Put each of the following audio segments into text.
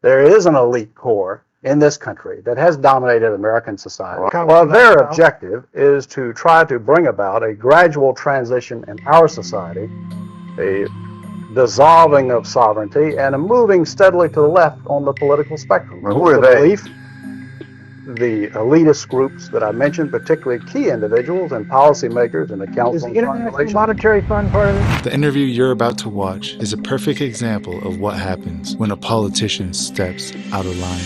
there is an elite core in this country that has dominated American society. Well, their objective is to try to bring about a gradual transition in our society, a dissolving of sovereignty, and a moving steadily to the left on the political spectrum. Well, who are they? The elitist groups that I mentioned, particularly key individuals and policymakers in the Council Is on the Foreign International Relations. Monetary Fund part of it? The interview you're about to watch is a perfect example of what happens when a politician steps out of line.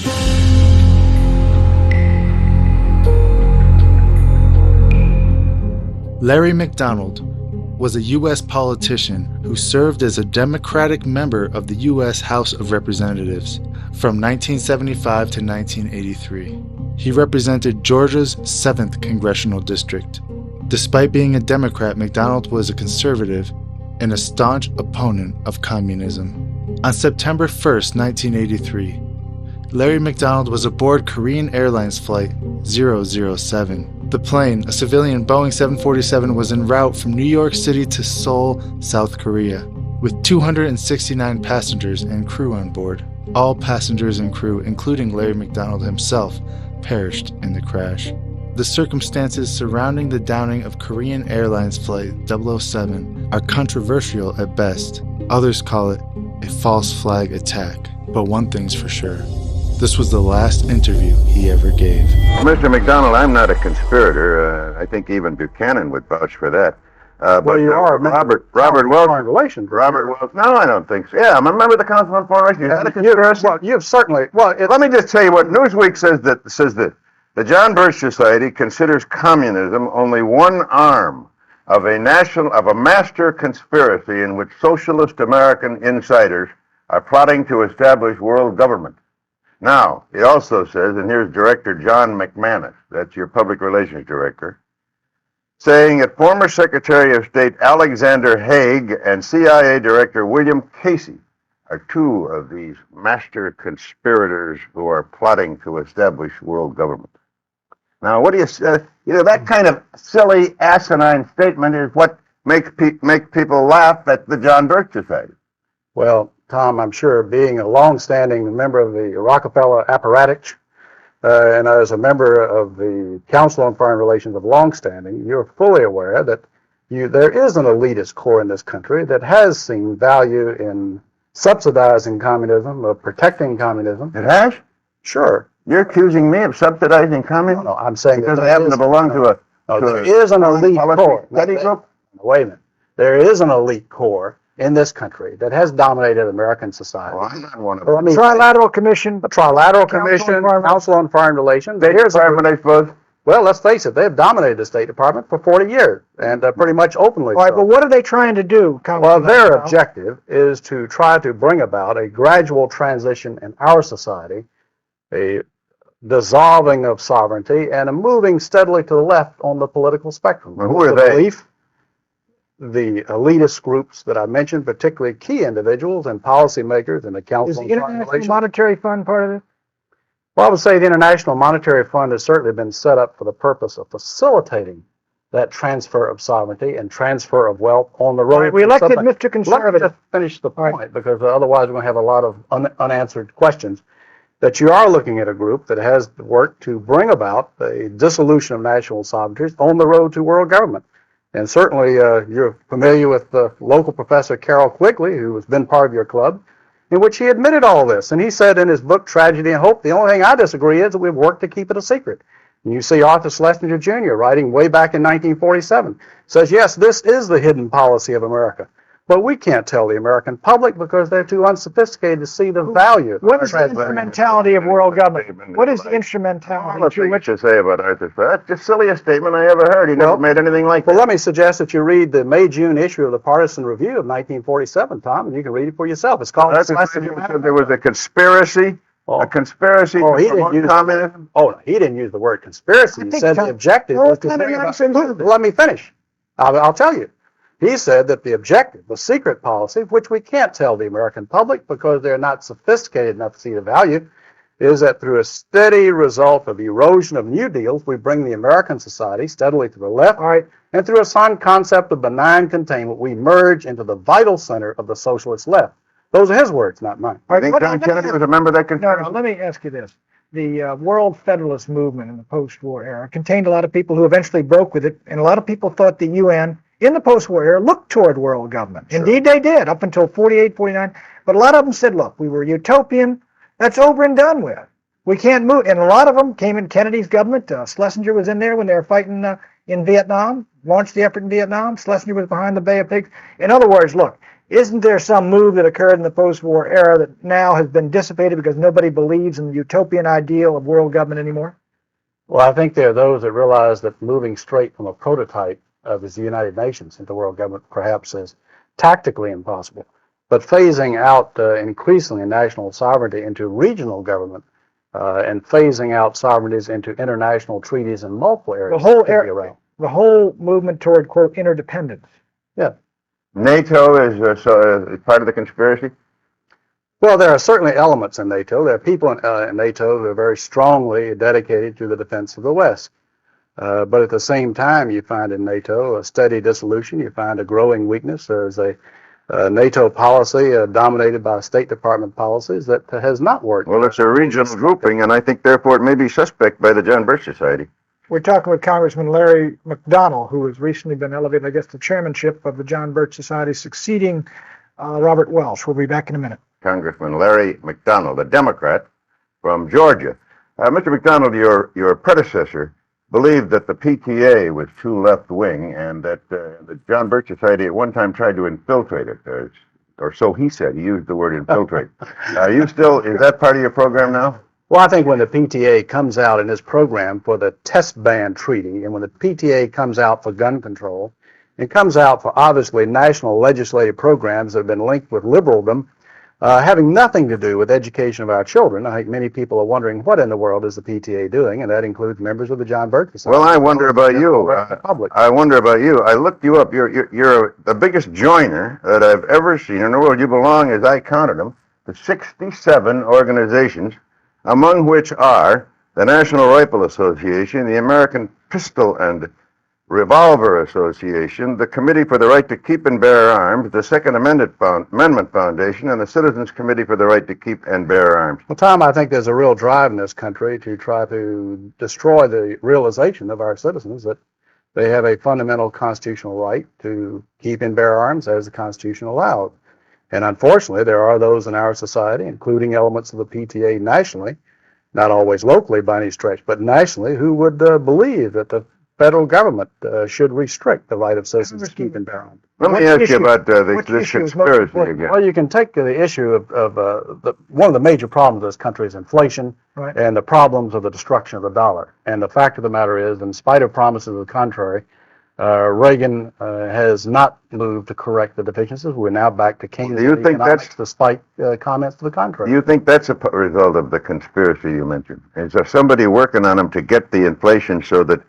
Larry McDonald was a U.S. politician who served as a Democratic member of the U.S. House of Representatives from 1975 to 1983. He represented Georgia's 7th Congressional District. Despite being a Democrat, McDonald was a conservative and a staunch opponent of communism. On September 1st, 1983, Larry McDonald was aboard Korean Airlines Flight 007. The plane, a civilian Boeing 747, was en route from New York City to Seoul, South Korea, with 269 passengers and crew on board. All passengers and crew, including Larry McDonald himself, perished in the crash. The circumstances surrounding the downing of Korean Airlines Flight 007 are controversial at best. Others call it a false flag attack. But one thing's for sure. This was the last interview he ever gave. Mr. McDonald, I'm not a conspirator. I think even Buchanan would vouch for that. Well, you are Robert Wells. Foreign Relations. Robert Wells. No, I don't think so. Yeah, I'm a member of the Council on Foreign Relations. Is that a conspiracy? Well, you've certainly. Well, let me just tell you what Newsweek says. That the John Birch Society considers communism only one arm of a master conspiracy in which socialist American insiders are plotting to establish world government. Now, it also says, and here's Director John McManus, that's your public relations director, saying that former Secretary of State Alexander Haig and CIA Director William Casey are two of these master conspirators who are plotting to establish world government. Now, what do you say? That kind of silly, asinine statement is what makes people laugh at the John Birch Society. Well, Tom, I'm sure being a long-standing member of the Rockefeller apparatus, and as a member of the Council on Foreign Relations of longstanding, you're fully aware that there is an elitist core in this country that has seen value in subsidizing communism, of protecting communism. It has? Sure. You're accusing me of subsidizing communism? No, I'm saying because I happen to belong to a... there is an elite core. Study group? Wait a minute. There is an elite core in this country that has dominated American society. Well, I'm not one of them. Trilateral Commission. The Trilateral Commission, Council on Foreign Relations. State Department, I suppose. Well, let's face it, they've dominated the State Department for 40 years, and pretty much openly. All right, so. but what are they trying to do? Well, their objective is to try to bring about a gradual transition in our society, a dissolving of sovereignty, and a moving steadily to the left on the political spectrum. Well, who are they? The elitist groups that I mentioned, particularly key individuals and policymakers in the Council Is on the Foreign International Relations. Monetary Fund part of it? Well, I would say the International Monetary Fund has certainly been set up for the purpose of facilitating that transfer of sovereignty and transfer of wealth on the road. Right, we elected Mr. Conservative. Let me just finish the point, because otherwise we're going to have a lot of unanswered questions. That you are looking at a group that has worked to bring about a dissolution of national sovereignty on the road to world government. And certainly you're familiar with the local professor Carroll Quigley, who has been part of your club, in which he admitted all this. And he said in his book, Tragedy and Hope, the only thing I disagree is that we've worked to keep it a secret. And you see Arthur Schlesinger Jr. writing way back in 1947, says, yes, this is the hidden policy of America. But we can't tell the American public because they're too unsophisticated to see the value. What is the instrumentality of world government? What is the instrumentality? What you say about Arthur? That's the silliest statement I ever heard. He never made anything like that. Well, let me suggest that you read the May-June issue of the Partisan Review of 1947, Tom, and you can read it for yourself. It's called... There was a conspiracy. A conspiracy to promote communism? Oh, he didn't use the word conspiracy. He said the objective was to... Let me finish. I'll tell you. He said that the objective, the secret policy, which we can't tell the American public because they're not sophisticated enough to see the value, is that through a steady result of erosion of New Deals, we bring the American society steadily to the left, and through a sound concept of benign containment, we merge into the vital center of the socialist left. Those are his words, not mine. I think John Kennedy was a member of that No, conspiracy. no, let me ask you this. The World Federalist Movement in the post-war era contained a lot of people who eventually broke with it, and a lot of people thought the UN in the post-war era looked toward world government. Sure. Indeed, they did, up until 48, 49. But a lot of them said, look, we were utopian. That's over and done with. We can't move. And a lot of them came in Kennedy's government. Schlesinger was in there when they were fighting in Vietnam, launched the effort in Vietnam. Schlesinger was behind the Bay of Pigs. In other words, look, isn't there some move that occurred in the post-war era that now has been dissipated because nobody believes in the utopian ideal of world government anymore? Well, I think there are those that realize that moving straight from a prototype of the United Nations into world government perhaps is tactically impossible. But phasing out increasingly national sovereignty into regional government and phasing out sovereignties into international treaties in multiple areas. The whole movement toward, quote, interdependence. Yeah. NATO is part of the conspiracy? Well, there are certainly elements in NATO. There are people in NATO who are very strongly dedicated to the defense of the West. But at the same time, you find in NATO a steady dissolution. You find a growing weakness. There's a NATO policy dominated by State Department policies that has not worked. Well, it's a regional grouping, and I think therefore it may be suspect by the John Birch Society. We're talking with Congressman Larry McDonnell, who has recently been elevated, I guess, to chairmanship of the John Birch Society, succeeding Robert Welch. We'll be back in a minute. Congressman Larry McDonnell, the Democrat from Georgia. Mr. McDonnell, your predecessor believed that the PTA was too left-wing and that the John Birch Society at one time tried to infiltrate it, or so he said. He used the word infiltrate. Is that part of your program now? Well, I think when the PTA comes out in its program for the test ban treaty, and when the PTA comes out for gun control, it comes out for obviously national legislative programs that have been linked with liberaldom, having nothing to do with education of our children. I think many people are wondering what in the world is the PTA doing, and that includes members of the John Birch Society. Well, I wonder about you. I wonder about you. I looked you up. You're the biggest joiner that I've ever seen in the world. You belong, as I counted them, to 67 organizations, among which are the National Rifle Association, the American Pistol and Revolver Association, the Committee for the Right to Keep and Bear Arms, the Second Amendment Foundation, and the Citizens Committee for the Right to Keep and Bear Arms. Well, Tom, I think there's a real drive in this country to try to destroy the realization of our citizens that they have a fundamental constitutional right to keep and bear arms as the Constitution allows. And unfortunately, there are those in our society, including elements of the PTA nationally, not always locally by any stretch, but nationally, who would believe that the federal government should restrict the right of citizens to keep and bear arms. Let me ask you about this conspiracy again. Well, you can take the issue of one of the major problems of this country is inflation, Right. and the problems of the destruction of the dollar. And the fact of the matter is, in spite of promises to the contrary, Reagan has not moved to correct the deficiencies. We're now back to Keynesian economics, despite comments to the contrary. Do you think that's a result of the conspiracy you mentioned? Is there somebody working on them to get the inflation so that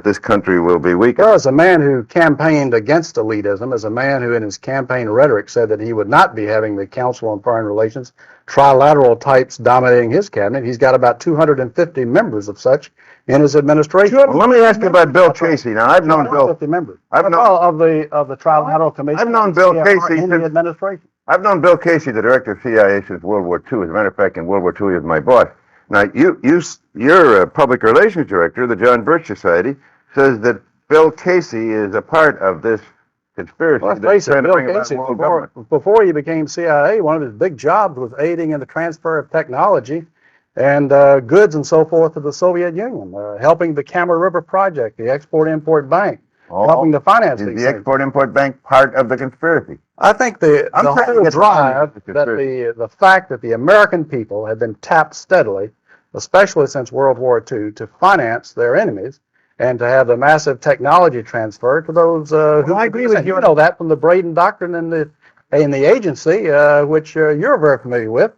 this country will be weaker? Well, as a man who campaigned against elitism, as a man who in his campaign rhetoric said that he would not be having the Council on Foreign Relations trilateral types dominating his cabinet, he's got about 250 members of such in his administration. Well, let me ask you about Bill Casey. Now, I've known Bill. 250 members. I've known of the trilateral commission. I've known Bill Casey in the since- administration. I've known Bill Casey, the director of CIA, since World War II. As a matter of fact, in World War II, he was my boss. Now, you're a public relations director of the John Birch Society, says that Bill Casey is a part of this conspiracy. Well, let's face it, trying to Bill bring about Casey, world government. before he became CIA, one of his big jobs was aiding in the transfer of technology and goods and so forth to the Soviet Union, helping the Kama River Project, the Export-Import Bank, helping to finance Is these the things. Export-Import Bank part of the conspiracy? I think the I'm trying to whole get drive, behind that the fact that the American people have been tapped steadily, especially since World War II, to finance their enemies and to have the massive technology transfer to those who I agree with you. know that from the Braden Doctrine and the agency, which you're very familiar with,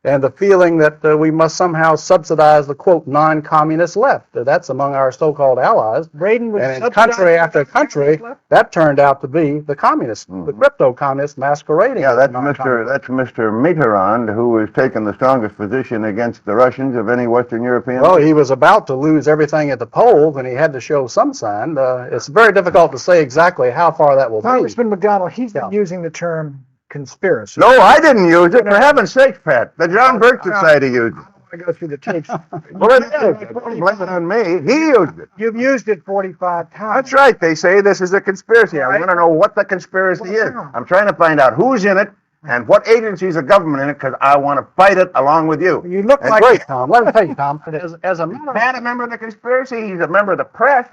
and the feeling that we must somehow subsidize the, quote, non-communist left. That's among our so-called allies. Braden was And in country after country, that turned out to be the communists, the crypto-communists masquerading. Yeah, as that's non-communists. Mr. Mitterrand, who has taken the strongest position against the Russians of any Western European. Well, he was about to lose everything at the polls, and he had to show some sign. It's very difficult to say exactly how far that will be. Congressman McDonnell, he's been using the term conspiracy. No, I didn't use it. For heaven's sake, Pat. The John Birch Society used it. I go through the tapes. Well, it is. Don't blame it on me. He used it. You've used it 45 times. That's right. They say this is a conspiracy. I want to know what the conspiracy is. I'm trying to find out who's in it and what agencies of government in it, because I want to fight it along with you. You look like Great, Tom. Let me tell you, Tom. As a matter of Pat, a member of the conspiracy. He's a member of the press.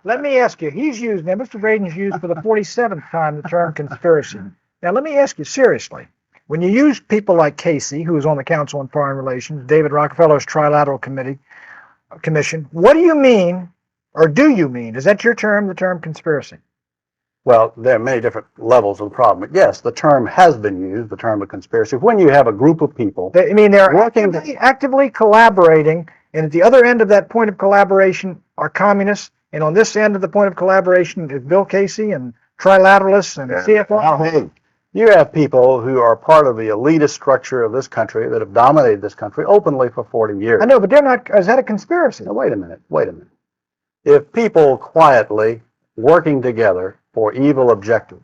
Let me ask you, Mr. Braden's used for the 47th time the term conspiracy. Now, let me ask you seriously. When you use people like Casey, who is on the Council on Foreign Relations, David Rockefeller's Trilateral Commission, what do you mean, or do you mean, is that your term, the term conspiracy? Well, there are many different levels of the problem. But yes, the term has been used, the term of conspiracy. When you have a group of people... They're actively collaborating, and at the other end of that point of collaboration are communists, and on this end of the point of collaboration is Bill Casey and trilateralists and CFR. You have people who are part of the elitist structure of this country that have dominated this country openly for 40 years. I know, but they're not. Is that a conspiracy? Now, wait a minute. If people quietly working together for evil objectives,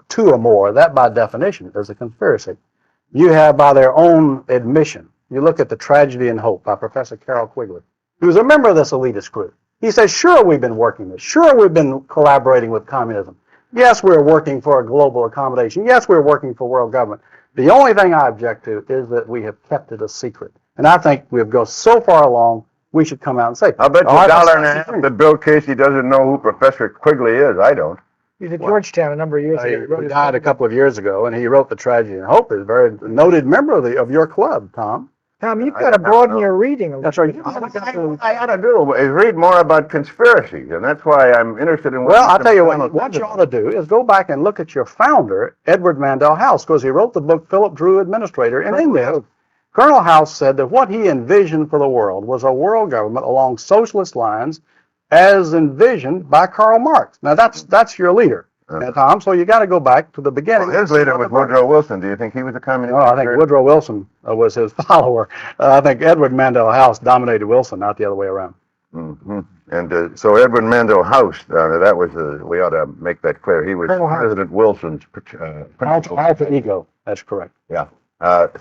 two or more, that by definition is a conspiracy. You have, by their own admission, you look at The Tragedy and Hope by Professor Carroll Quigley, who's a member of this elitist group. He says, sure, we've been working this. Sure, we've been collaborating with communism. Yes, we're working for a global accommodation. Yes, we're working for world government. The only thing I object to is that we have kept it a secret. And I think we've gone so far along, we should come out and say, I'll bet you $1.50 that Bill Casey doesn't know who Professor Quigley is. I don't. He's at Georgetown a number of years ago. He died a couple of years ago, and he wrote The Tragedy and Hope. He's a very noted member of your club, Tom. Tom, you've got to broaden your reading. That's right. I ought to do is read more about conspiracies, and that's why I'm interested in. Well, I'll tell you what you ought to do is go back and look at your founder, Edward Mandell House, because he wrote the book Philip Drew Administrator in India. Colonel House said that what he envisioned for the world was a world government along socialist lines as envisioned by Karl Marx. Now, that's your leader. Now, Tom, so you got to go back to the beginning. Well, his leader was Woodrow Wilson. Do you think he was a communist? No, I think Woodrow Wilson was his follower. I think Edward Mandell House dominated Wilson, not the other way around. Mm-hmm. And so Edward Mandell House, that was we ought to make that clear. He was President Wilson's alter ego. That's correct. Yeah.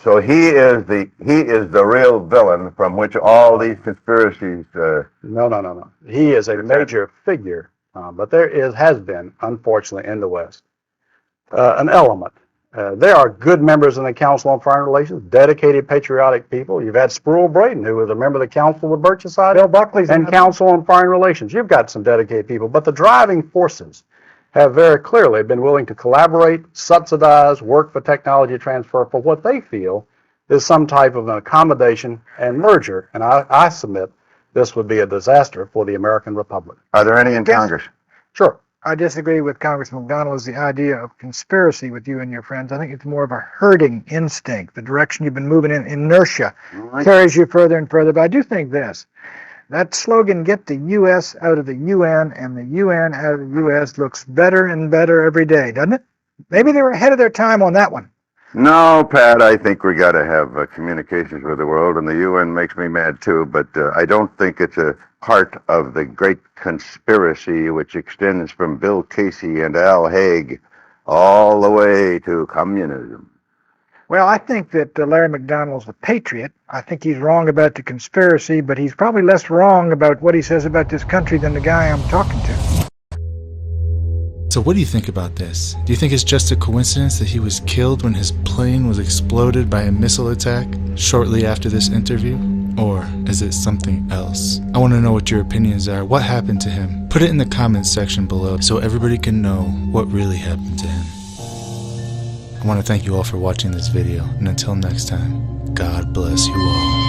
So he is the real villain from which all these conspiracies. No. He is a major figure. But there has been, unfortunately, in the West, an element. There are good members in the Council on Foreign Relations, dedicated, patriotic people. You've had Sproul Braden, who was a member of the Council of the Birch Society, Bill Buckley's and Council on Foreign Relations. You've got some dedicated people, but the driving forces have very clearly been willing to collaborate, subsidize, work for technology transfer for what they feel is some type of an accommodation and merger. And I submit this would be a disaster for the American Republic. Are there any in Congress? Sure. I disagree with Congressman McDonnell as the idea of conspiracy with you and your friends. I think it's more of a herding instinct. The direction you've been moving in, inertia, carries you further and further. But I do think this. That slogan, get the U.S. out of the UN and the UN out of the U.S., looks better and better every day, doesn't it? Maybe they were ahead of their time on that one. No, Pat, I think we got to have communications with the world, and the UN makes me mad too, but I don't think it's a part of the great conspiracy which extends from Bill Casey and Al Haig all the way to communism. Well, I think that Larry McDonnell's a patriot. I think he's wrong about the conspiracy, but he's probably less wrong about what he says about this country than the guy I'm talking to. So what do you think about this? Do you think it's just a coincidence that he was killed when his plane was exploded by a missile attack shortly after this interview? Or is it something else? I want to know what your opinions are. What happened to him? Put it in the comments section below so everybody can know what really happened to him. I want to thank you all for watching this video, and until next time, God bless you all.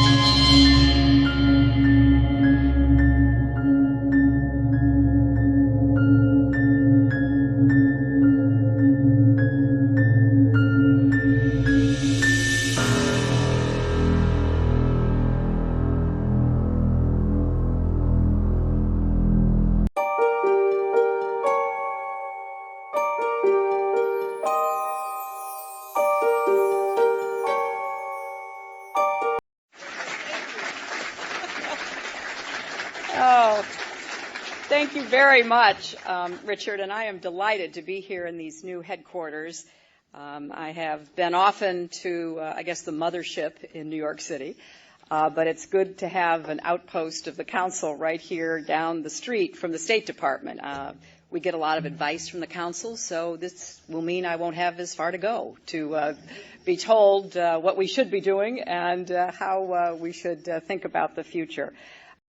Oh, thank you very much, Richard, and I am delighted to be here in these new headquarters. I have been often to, I guess, the mothership in New York City, but it's good to have an outpost of the council right here down the street from the State Department. We get a lot of advice from the council, so this will mean I won't have as far to go to be told what we should be doing and how we should think about the future.